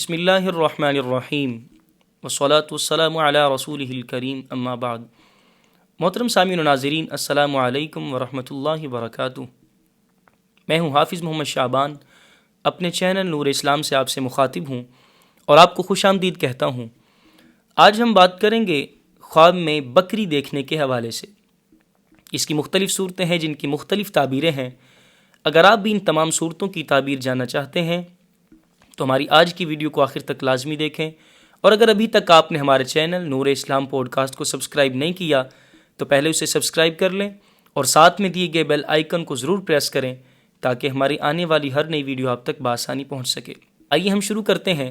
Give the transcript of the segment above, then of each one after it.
بسم اللہ الرحمن الرحیم والصلاة والسلام علی رسولہ الکریم اما بعد۔ محترم سامعین و ناظرین، السلام علیکم ورحمۃ اللہ وبرکاتہ۔ میں ہوں حافظ محمد شعبان، اپنے چینل نور اسلام سے آپ سے مخاطب ہوں اور آپ کو خوش آمدید کہتا ہوں۔ آج ہم بات کریں گے خواب میں بکری دیکھنے کے حوالے سے۔ اس کی مختلف صورتیں ہیں جن کی مختلف تعبیریں ہیں۔ اگر آپ بھی ان تمام صورتوں کی تعبیر جاننا چاہتے ہیں تو ہماری آج کی ویڈیو کو آخر تک لازمی دیکھیں، اور اگر ابھی تک آپ نے ہمارے چینل نور اسلام پوڈ کاسٹ کو سبسکرائب نہیں کیا تو پہلے اسے سبسکرائب کر لیں اور ساتھ میں دیے گئے بیل آئیکن کو ضرور پریس کریں تاکہ ہماری آنے والی ہر نئی ویڈیو آپ تک بآسانی پہنچ سکے۔ آئیے ہم شروع کرتے ہیں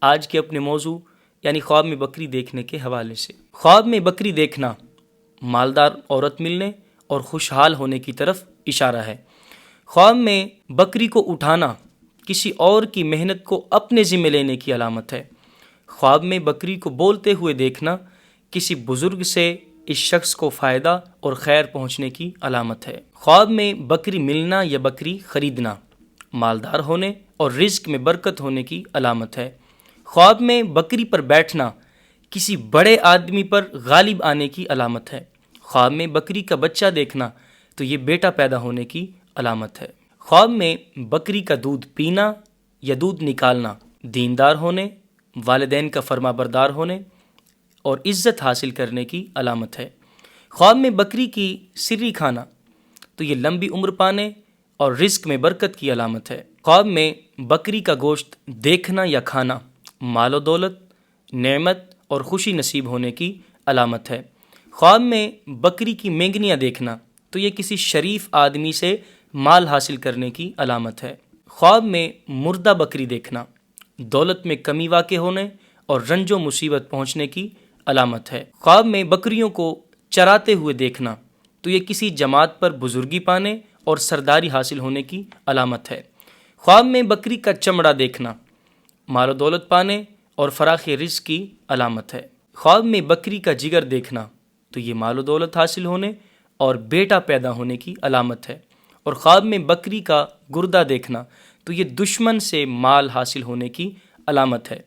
آج کے اپنے موضوع یعنی خواب میں بکری دیکھنے کے حوالے سے۔ خواب میں بکری دیکھنا مالدار عورت ملنے اور خوشحال ہونے کی طرف اشارہ ہے۔ خواب میں بکری کو اٹھانا کسی اور کی محنت کو اپنے ذمہ لینے کی علامت ہے۔ خواب میں بکری کو بولتے ہوئے دیکھنا کسی بزرگ سے اس شخص کو فائدہ اور خیر پہنچنے کی علامت ہے۔ خواب میں بکری ملنا یا بکری خریدنا مالدار ہونے اور رزق میں برکت ہونے کی علامت ہے۔ خواب میں بکری پر بیٹھنا کسی بڑے آدمی پر غالب آنے کی علامت ہے۔ خواب میں بکری کا بچہ دیکھنا تو یہ بیٹا پیدا ہونے کی علامت ہے۔ خواب میں بکری کا دودھ پینا یا دودھ نکالنا دیندار ہونے، والدین کا فرما بردار ہونے اور عزت حاصل کرنے کی علامت ہے۔ خواب میں بکری کی سری کھانا تو یہ لمبی عمر پانے اور رزق میں برکت کی علامت ہے۔ خواب میں بکری کا گوشت دیکھنا یا کھانا مال و دولت، نعمت اور خوشی نصیب ہونے کی علامت ہے۔ خواب میں بکری کی مینگنیاں دیکھنا تو یہ کسی شریف آدمی سے مال حاصل کرنے کی علامت ہے۔ خواب میں مردہ بکری دیکھنا دولت میں کمی واقع ہونے اور رنج و مصیبت پہنچنے کی علامت ہے۔ خواب میں بکریوں کو چراتے ہوئے دیکھنا تو یہ کسی جماعت پر بزرگی پانے اور سرداری حاصل ہونے کی علامت ہے۔ خواب میں بکری کا چمڑا دیکھنا مال و دولت پانے اور فراخ رزق کی علامت ہے۔ خواب میں بکری کا جگر دیکھنا تو یہ مال و دولت حاصل ہونے اور بیٹا پیدا ہونے کی علامت ہے، اور خواب میں بکری کا گردہ دیکھنا تو یہ دشمن سے مال حاصل ہونے کی علامت ہے۔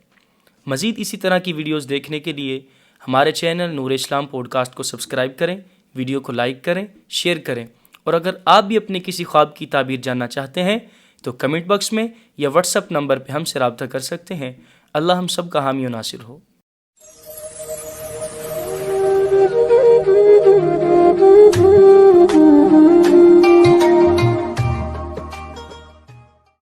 مزید اسی طرح کی ویڈیوز دیکھنے کے لیے ہمارے چینل نور اسلام پوڈ کاسٹ کو سبسکرائب کریں، ویڈیو کو لائک کریں، شیئر کریں، اور اگر آپ بھی اپنے کسی خواب کی تعبیر جاننا چاہتے ہیں تو کمنٹ باکس میں یا واٹس ایپ نمبر پہ ہم سے رابطہ کر سکتے ہیں۔ اللہ ہم سب کا حامی و ناصر ہو۔